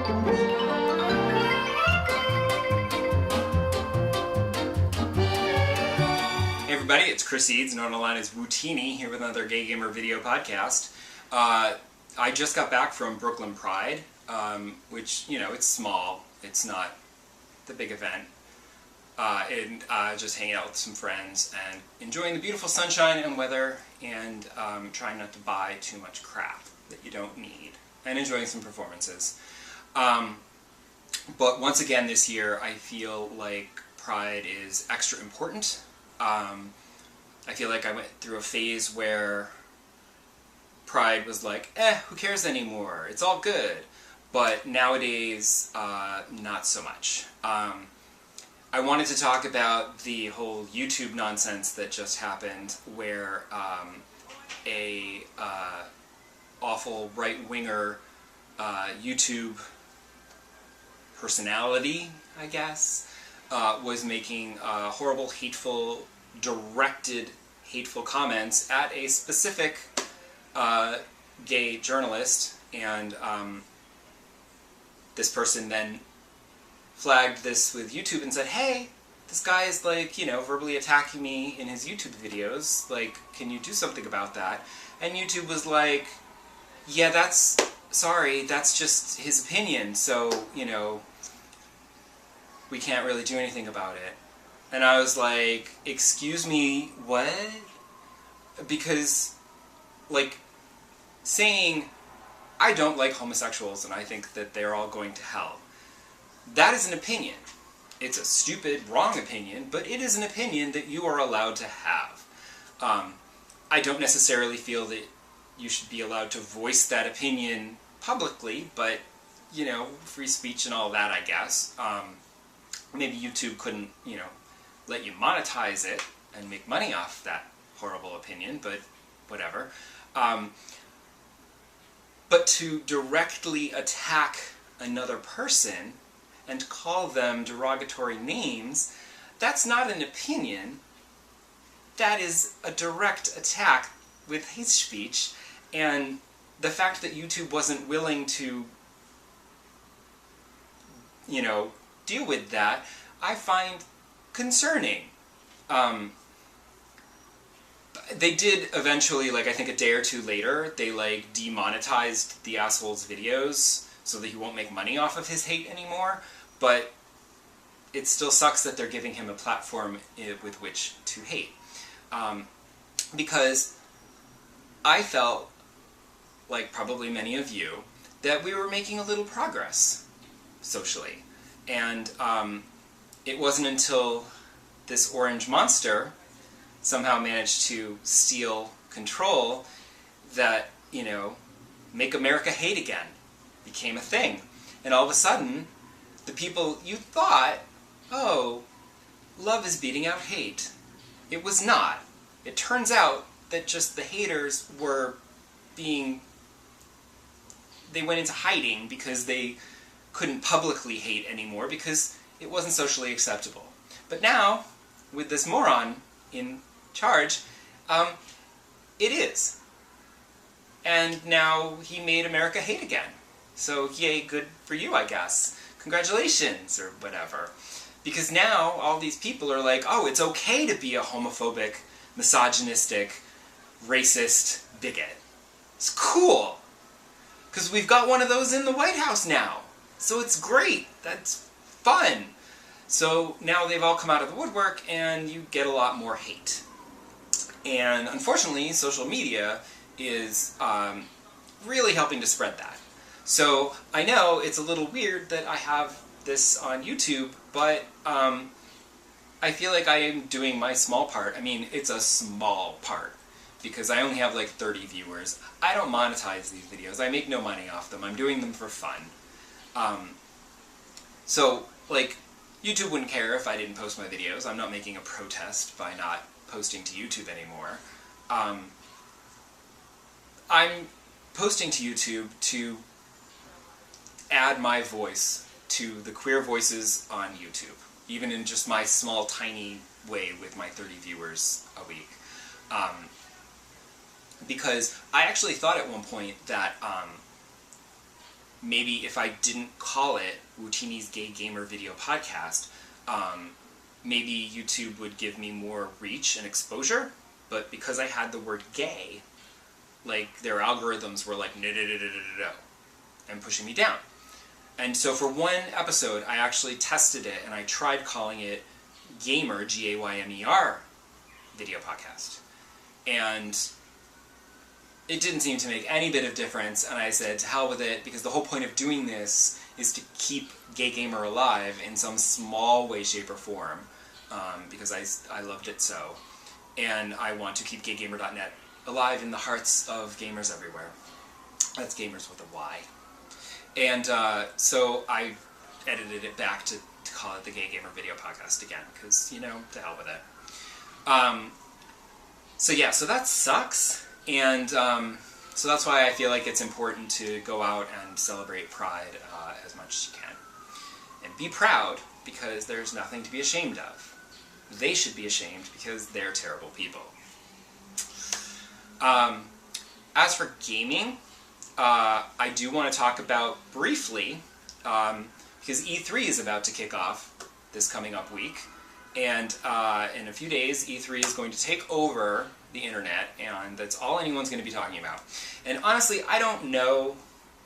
Hey everybody, it's Chris Eads, known online as Wootini, here with another Gay Gamer video podcast. I just got back from Brooklyn Pride, which, you know, it's small, it's not the big event, and just hanging out with some friends and enjoying the beautiful sunshine and weather, and trying not to buy too much crap that you don't need, and enjoying some performances. But once again this year, I feel like Pride is extra important. I feel like I went through a phase where Pride was like, who cares anymore? It's all good. But nowadays, not so much. I wanted to talk about the whole YouTube nonsense that just happened, where a awful right-winger YouTube personality, I guess, was making horrible, hateful, directed, hateful comments at a specific gay journalist, and this person then flagged this with YouTube and said, hey, this guy is, like, you know, verbally attacking me in his YouTube videos, like, can you do something about that? And YouTube was like, yeah, sorry, that's just his opinion, so, you know, we can't really do anything about it. And I was like, excuse me, what? Because, like, saying, I don't like homosexuals and I think that they're all going to hell, that is an opinion. It's a stupid, wrong opinion, but it is an opinion that you are allowed to have. I don't necessarily feel that you should be allowed to voice that opinion publicly, but, you know, free speech and all that, I guess. Maybe YouTube couldn't, you know, let you monetize it and make money off that horrible opinion, but whatever. But to directly attack another person and call them derogatory names, that's not an opinion. That is a direct attack with hate speech, and the fact that YouTube wasn't willing to, you know, deal with that, I find concerning. They did eventually, like, I think a day or two later, they, like, demonetized the asshole's videos so that he won't make money off of his hate anymore, but it still sucks that they're giving him a platform with which to hate. Because I felt, like probably many of you, that we were making a little progress socially. And it wasn't until this orange monster somehow managed to steal control that, you know, Make America Hate Again became a thing. And all of a sudden, the people you thought, oh, love is beating out hate. It was not. It turns out that just the haters were they went into hiding because they couldn't publicly hate anymore because it wasn't socially acceptable. But now, with this moron in charge, it is. And now he made America hate again. So yay, good for you, I guess. Congratulations, or whatever. Because now all these people are like, oh, it's okay to be a homophobic, misogynistic, racist bigot. It's cool. Because we've got one of those in the White House now. So it's great. That's fun. So now they've all come out of the woodwork and you get a lot more hate. And unfortunately, social media is really helping to spread that. So I know it's a little weird that I have this on YouTube, but I feel like I am doing my small part. I mean, it's a small part, because I only have like 30 viewers. I don't monetize these videos. I make no money off them. I'm doing them for fun. So, like, YouTube wouldn't care if I didn't post my videos. I'm not making a protest by not posting to YouTube anymore. I'm posting to YouTube to add my voice to the queer voices on YouTube, even in just my small, tiny way with my 30 viewers a week. Because I actually thought at one point that maybe if I didn't call it Wootini's Gay Gamer Video Podcast, maybe YouTube would give me more reach and exposure. But because I had the word gay, like, their algorithms were like, no, and pushing me down. And so for one episode, I actually tested it, and I tried calling it Gamer, G-A-Y-M-E-R, Video Podcast. And it didn't seem to make any bit of difference, and I said, to hell with it, because the whole point of doing this is to keep Gay Gamer alive in some small way, shape, or form, because I loved it so. And I want to keep gaygamer.net alive in the hearts of gamers everywhere. That's gamers with a Y. And so I edited it back to call it the Gay Gamer Video Podcast again, because, you know, to hell with it. So yeah, so that sucks. And so that's why I feel like it's important to go out and celebrate Pride as much as you can. And be proud, because there's nothing to be ashamed of. They should be ashamed, because they're terrible people. As for gaming, I do want to talk about briefly, because E3 is about to kick off this coming up week, and in a few days, E3 is going to take over the internet, and that's all anyone's going to be talking about. And honestly, I don't know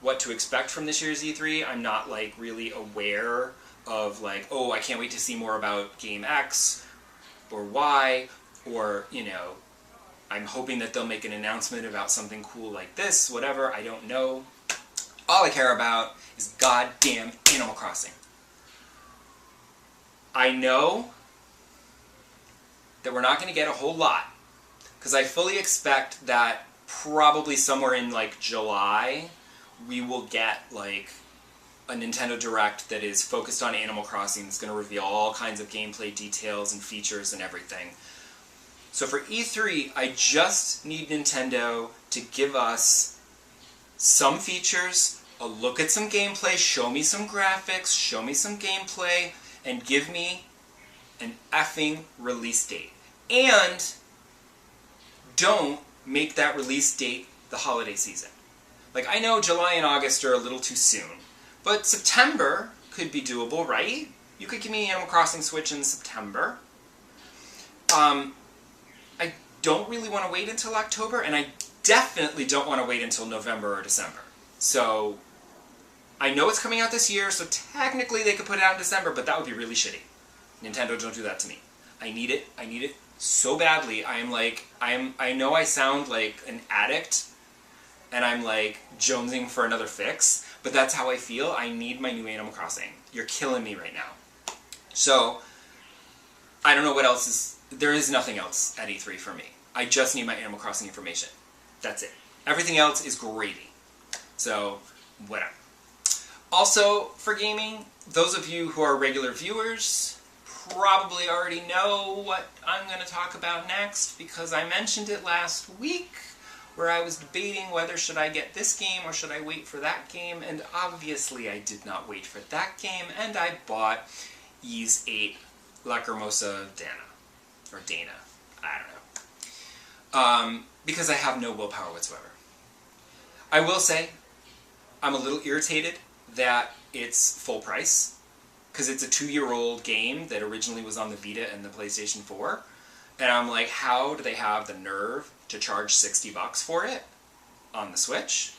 what to expect from this year's E3. I'm not, like, really aware of, like, oh, I can't wait to see more about Game X or Y, or, you know, I'm hoping that they'll make an announcement about something cool like this, whatever, I don't know. All I care about is goddamn Animal Crossing. I know that we're not going to get a whole lot, because I fully expect that probably somewhere in, like, July, we will get, like, a Nintendo Direct that is focused on Animal Crossing. That's going to reveal all kinds of gameplay details and features and everything. So for E3, I just need Nintendo to give us some features, a look at some gameplay, show me some graphics, show me some gameplay, and give me an effing release date. And don't make that release date the holiday season. Like, I know July and August are a little too soon, but September could be doable, right? You could give me Animal Crossing Switch in September. I don't really want to wait until October, and I definitely don't want to wait until November or December. So, I know it's coming out this year, so technically they could put it out in December, but that would be really shitty. Nintendo, don't do that to me. I need it so badly. I know I sound like an addict, and I'm like jonesing for another fix, but that's how I feel. I need my new Animal Crossing. You're killing me right now. So, I don't know what else is... There is nothing else at E3 for me. I just need my Animal Crossing information. That's it. Everything else is gravy. So, whatever. Also, for gaming, those of you who are regular viewers probably already know what I'm going to talk about next, because I mentioned it last week, where I was debating whether should I get this game or should I wait for that game, and obviously I did not wait for that game, and I bought Ys 8 Lacrimosa Dana. Or Dana. I don't know. Because I have no willpower whatsoever. I will say, I'm a little irritated that it's full price, because it's a 2-year-old game that originally was on the Vita and the PlayStation 4, and I'm like, how do they have the nerve to charge $60 for it on the Switch?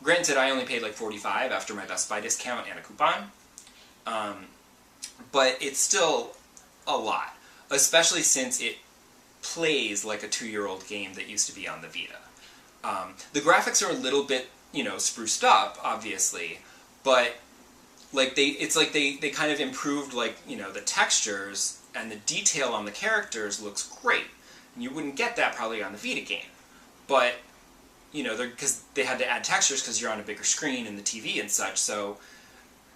Granted, I only paid like $45 after my Best Buy discount and a coupon, but it's still a lot, especially since it plays like a 2-year-old game that used to be on the Vita. The graphics are a little bit, you know, spruced up, obviously, but like it's like they kind of improved, like, you know, the textures, and the detail on the characters looks great. And you wouldn't get that probably on the Vita game. But, you know, because they had to add textures because you're on a bigger screen and the TV and such, so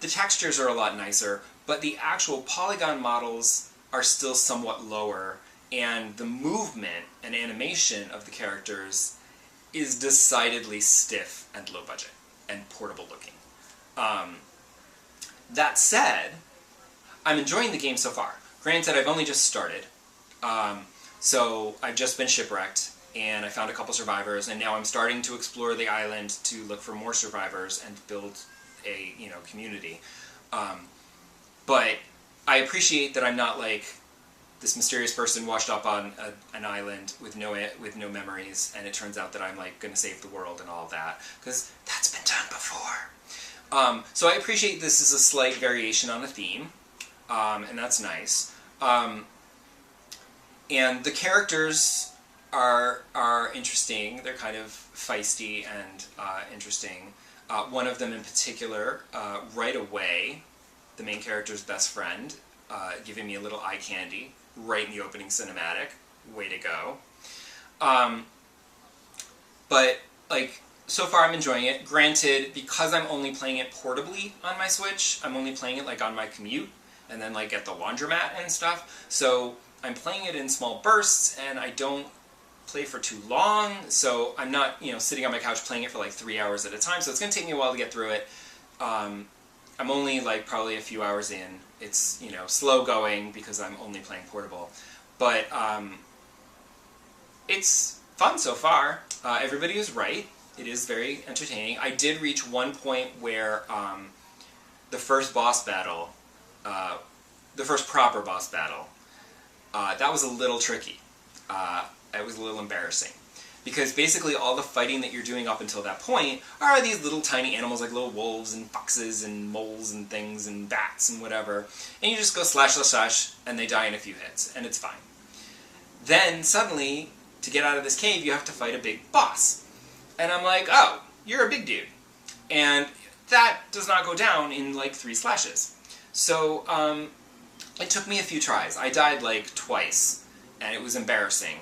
the textures are a lot nicer, but the actual polygon models are still somewhat lower, and the movement and animation of the characters is decidedly stiff and low budget and portable looking. That said, I'm enjoying the game so far. Granted, I've only just started, so I've just been shipwrecked, and I found a couple survivors, and now I'm starting to explore the island to look for more survivors and build a, community. But I appreciate that I'm not like this mysterious person washed up on an island with no memories, and it turns out that I'm like going to save the world and all of that, because that's been done before. So I appreciate this is a slight variation on a theme, and that's nice. And the characters are interesting. They're kind of feisty and interesting. One of them in particular, right away, the main character's best friend, giving me a little eye candy right in the opening cinematic. Way to go. But, like, so far I'm enjoying it. Granted, because I'm only playing it portably on my Switch, I'm only playing it, like, on my commute, and then, like, at the laundromat and stuff. So I'm playing it in small bursts, and I don't play for too long, so I'm not, sitting on my couch playing it for like 3 hours at a time, so it's going to take me a while to get through it. I'm only like probably a few hours in. It's, slow going because I'm only playing portable. But it's fun so far. Everybody is right. It is very entertaining. I did reach one point where the first boss battle, the first proper boss battle, that was a little tricky. It was a little embarrassing. Because basically all the fighting that you're doing up until that point are these little tiny animals like little wolves and foxes and moles and things and bats and whatever. And you just go slash, slash, slash, and they die in a few hits, and it's fine. Then, suddenly, to get out of this cave, you have to fight a big boss. And I'm like, oh, you're a big dude. And that does not go down in like 3 slashes. So, it took me a few tries. I died like twice, and it was embarrassing.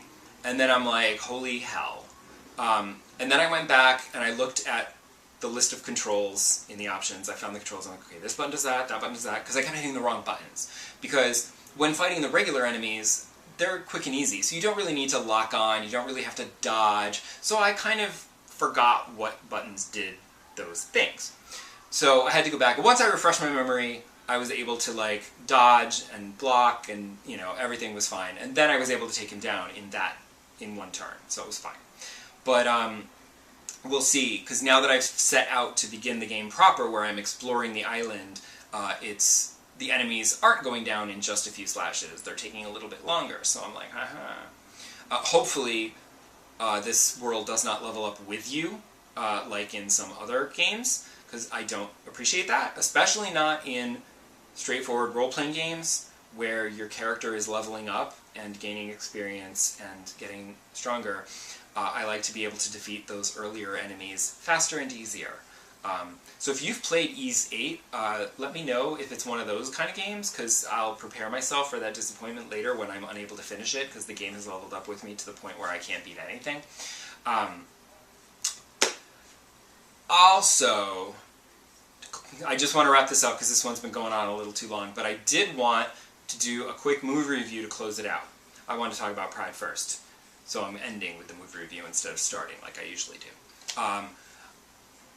And then I'm like, holy hell. And then I went back and I looked at the list of controls in the options. I found the controls, I'm like, okay, this button does that button does that, because I kept hitting the wrong buttons. Because when fighting the regular enemies, they're quick and easy, so you don't really need to lock on, you don't really have to dodge. So I kind of forgot what buttons did those things. So I had to go back. Once I refreshed my memory, I was able to like dodge and block, and everything was fine. And then I was able to take him down in one turn, so it was fine. But we'll see, because now that I've set out to begin the game proper, where I'm exploring the island, the enemies aren't going down in just a few slashes. They're taking a little bit longer, so I'm like, haha. Hopefully, this world does not level up with you, like in some other games, because I don't appreciate that, especially not in straightforward role-playing games where your character is leveling up and gaining experience and getting stronger. I like to be able to defeat those earlier enemies faster and easier. So if you've played Ys 8, let me know if it's one of those kind of games, because I'll prepare myself for that disappointment later when I'm unable to finish it, because the game has leveled up with me to the point where I can't beat anything. Also, I just want to wrap this up because this one's been going on a little too long, but I did want to do a quick movie review to close it out. I want to talk about Pride first, so I'm ending with the movie review instead of starting like I usually do.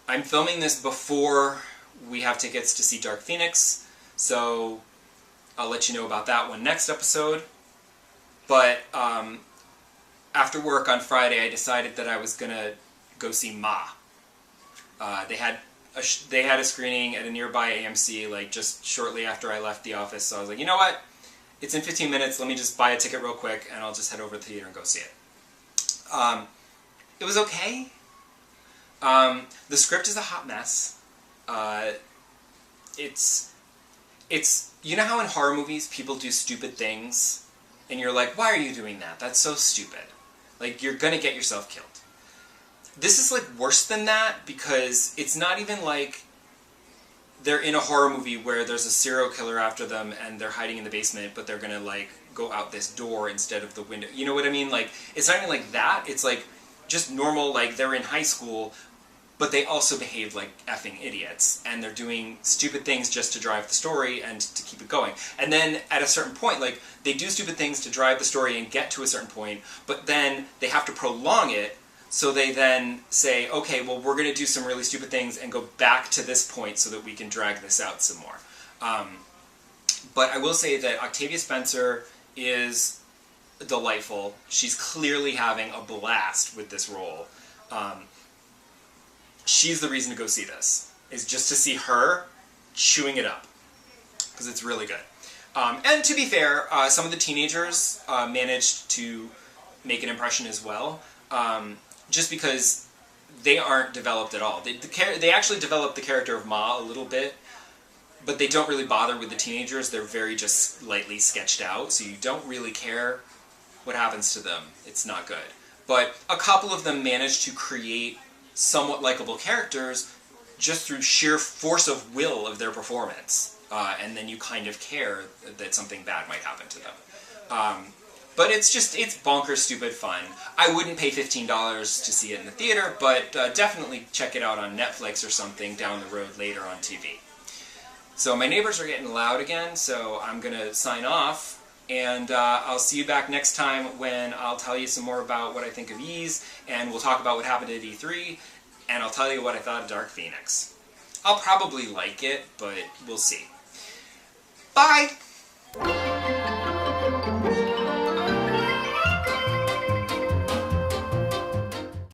I'm filming this before we have tickets to see Dark Phoenix, so I'll let you know about that one next episode. But after work on Friday, I decided that I was going to go see Ma. They had a screening at a nearby AMC like just shortly after I left the office, so I was like, you know what? It's in 15 minutes, let me just buy a ticket real quick and I'll just head over to the theater and go see it. It was okay. The script is a hot mess. It's you know how in horror movies people do stupid things and you're like, why are you doing that? That's so stupid. Like, you're gonna get yourself killed. This is like worse than that, because it's not even like they're in a horror movie where there's a serial killer after them and they're hiding in the basement, but they're gonna like go out this door instead of the window. You know what I mean? Like, it's not even like that. It's like just normal, like they're in high school, but they also behave like effing idiots, and they're doing stupid things just to drive the story and to keep it going. And then at a certain point, like, they do stupid things to drive the story and get to a certain point, but then they have to prolong it. So they then say, okay, well, we're going to do some really stupid things and go back to this point so that we can drag this out some more. But I will say that Octavia Spencer is delightful. She's clearly having a blast with this role. She's the reason to go see this, is just to see her chewing it up, because it's really good. And to be fair, some of the teenagers managed to make an impression as well, just because they aren't developed at all. They actually develop the character of Ma a little bit, but they don't really bother with the teenagers. They're very just lightly sketched out, so you don't really care what happens to them. It's not good. But a couple of them managed to create somewhat likable characters just through sheer force of will of their performance. And then you kind of care that something bad might happen to them. But it's bonkers stupid fun. I wouldn't pay $15 to see it in the theater, but definitely check it out on Netflix or something down the road later on TV. So my neighbors are getting loud again, so I'm going to sign off. And I'll see you back next time when I'll tell you some more about what I think of Ys, and we'll talk about what happened at E3, and I'll tell you what I thought of Dark Phoenix. I'll probably like it, but we'll see. Bye!